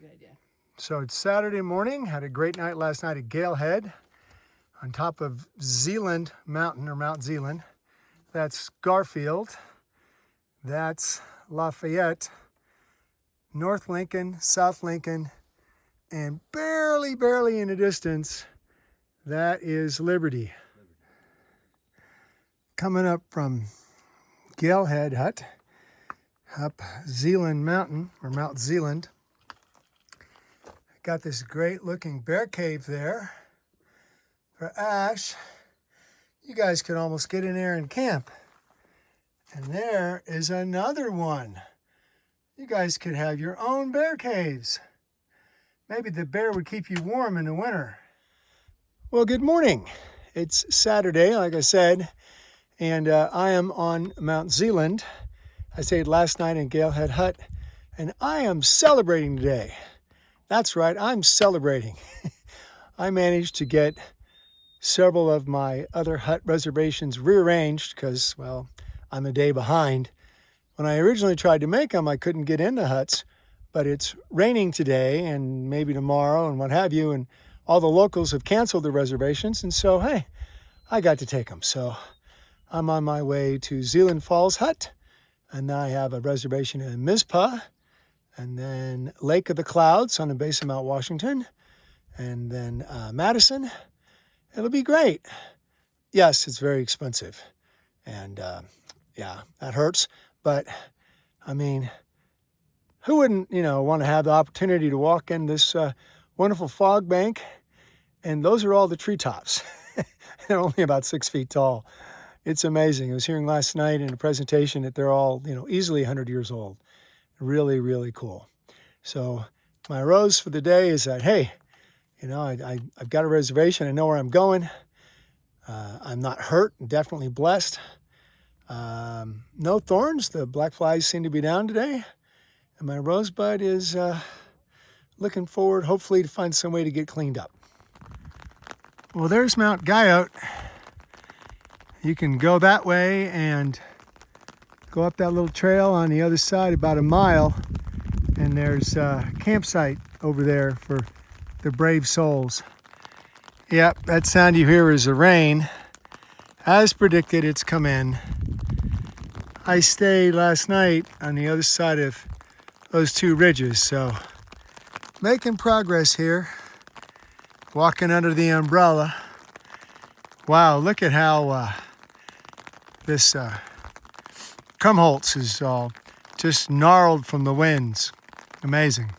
good idea. So it's Saturday morning. Had a great night last night at Galehead on top of Zealand Mountain, or Mount Zealand. That's Garfield. That's Lafayette, North Lincoln, South Lincoln, and barely in the distance, that is Liberty. Coming up from Galehead Hut, up Zealand Mountain, or Mount Zealand. Got this great looking bear cave there for Ash. You guys could almost get in there and camp. And there is another one. You guys could have your own bear caves. Maybe the bear would keep you warm in the winter. Well, good morning. It's Saturday, like I said, and I am on Mount Zealand. I stayed last night in Galehead Hut, and I am celebrating today. That's right, I'm celebrating. I managed to get several of my other hut reservations rearranged because, well, I'm a day behind. When I originally tried to make them, I couldn't get into huts, but it's raining today and maybe tomorrow and what have you, and all the locals have canceled their reservations, and so, hey, I got to take them. So I'm on my way to Zealand Falls Hut, and I have a reservation in Mizpah, and then Lake of the Clouds on the base of Mount Washington, and then Madison. It'll be great. Yes, it's very expensive, and yeah, that hurts. But I mean, who wouldn't, want to have the opportunity to walk in this wonderful fog bank? And those are all the treetops. They're only about 6 feet tall. It's amazing. I was hearing last night in a presentation that they're all, easily 100 years old. Really, really cool. So my rose for the day is that, hey, I've got a reservation. I know where I'm going. I'm not hurt, definitely blessed. No thorns. The black flies seem to be down today. And my rosebud is looking forward, hopefully, to find some way to get cleaned up. Well, there's Mount Guyot. You can go that way and go up that little trail on the other side about a mile. And there's a campsite over there for the brave souls. Yep, that sound you hear is the rain. As predicted, it's come in. I stayed last night on the other side of those two ridges, so making progress here. Walking under the umbrella. Wow, look at how this Krumholtz is all just gnarled from the winds. Amazing.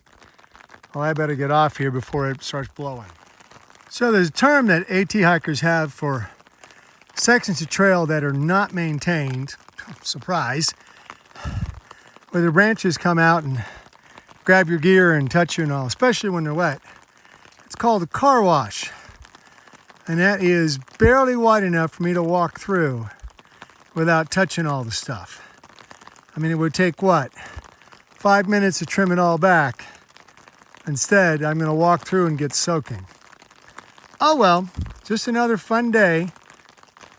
Well, I better get off here before it starts blowing. So there's a term that AT hikers have for sections of trail that are not maintained, surprise, where the branches come out and grab your gear and touch you and all, especially when they're wet. It's called a car wash. And that is barely wide enough for me to walk through without touching all the stuff. I mean, it would take, 5 minutes to trim it all back. Instead, I'm going to walk through and get soaking. Oh well, just another fun day.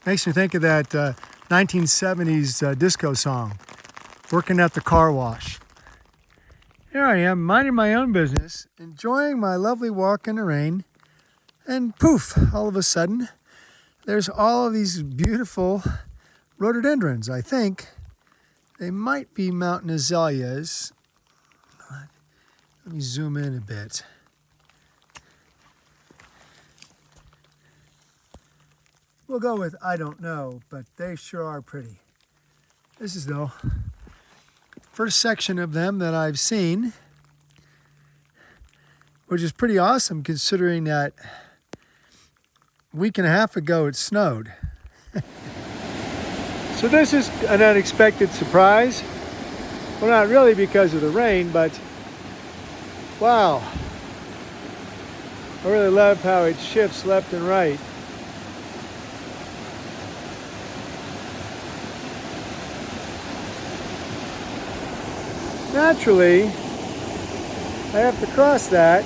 Makes me think of that 1970s disco song, Working at the Car Wash. Here I am, minding my own business, enjoying my lovely walk in the rain, and poof, all of a sudden, there's all of these beautiful rhododendrons, I think. They might be mountain azaleas. Let me zoom in a bit. We'll go with I don't know, but they sure are pretty. This is the first section of them that I've seen, which is pretty awesome considering that a week and a half ago it snowed. So this is an unexpected surprise. Well, not really because of the rain, but wow. I really love how it shifts left and right. Naturally, I have to cross that,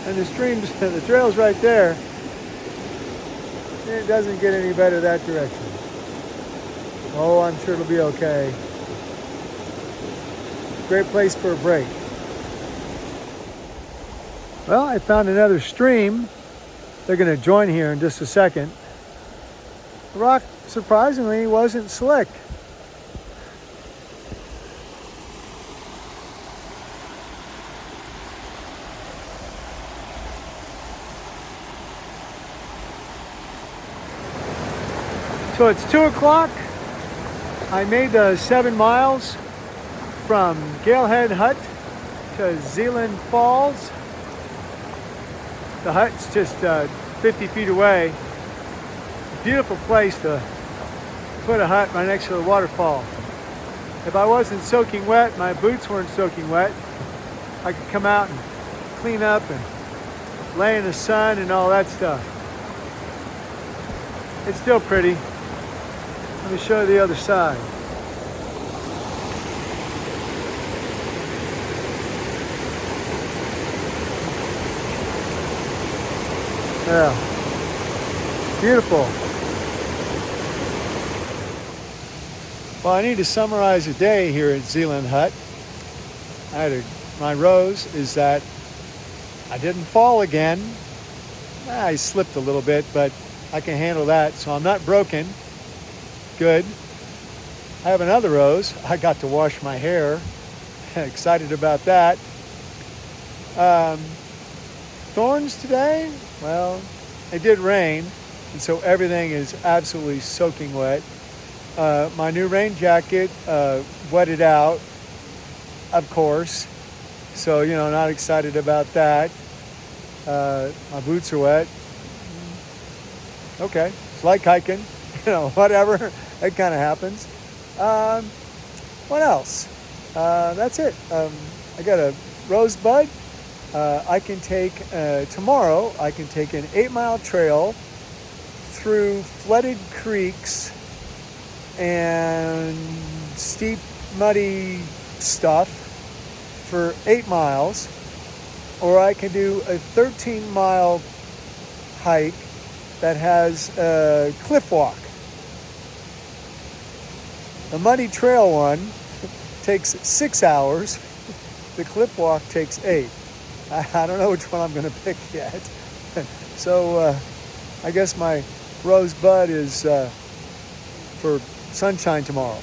and the trail's right there, and it doesn't get any better that direction. Oh, I'm sure it'll be okay. Great place for a break. Well, I found another stream. They're going to join here in just a second. The rock, surprisingly, wasn't slick. So it's 2 o'clock. I made the 7 miles from Galehead Hut to Zealand Falls. The hut's just 50 feet away. Beautiful place to put a hut right next to the waterfall. If I wasn't soaking wet, my boots weren't soaking wet, I could come out and clean up and lay in the sun and all that stuff. It's still pretty. Let me show you the other side. Yeah, beautiful. Well, I need to summarize a day here at Zealand Hut. My rose is that I didn't fall again. I slipped a little bit, but I can handle that, so I'm not broken. Good. I have another rose. I got to wash my hair. Excited about that. Thorns today? Well, it did rain, and so everything is absolutely soaking wet. My new rain jacket wetted out, of course. So, not excited about that. My boots are wet. Okay, it's like hiking, whatever. That kind of happens. What else? That's it. I got a rosebud. I can take, tomorrow, I can take an 8-mile trail through flooded creeks and steep, muddy stuff for 8 miles, or I can do a 13-mile hike that has a cliff walk. The muddy trail one takes 6 hours. The cliff walk takes 8. I don't know which one I'm going to pick yet. So I guess my rosebud is for sunshine tomorrow.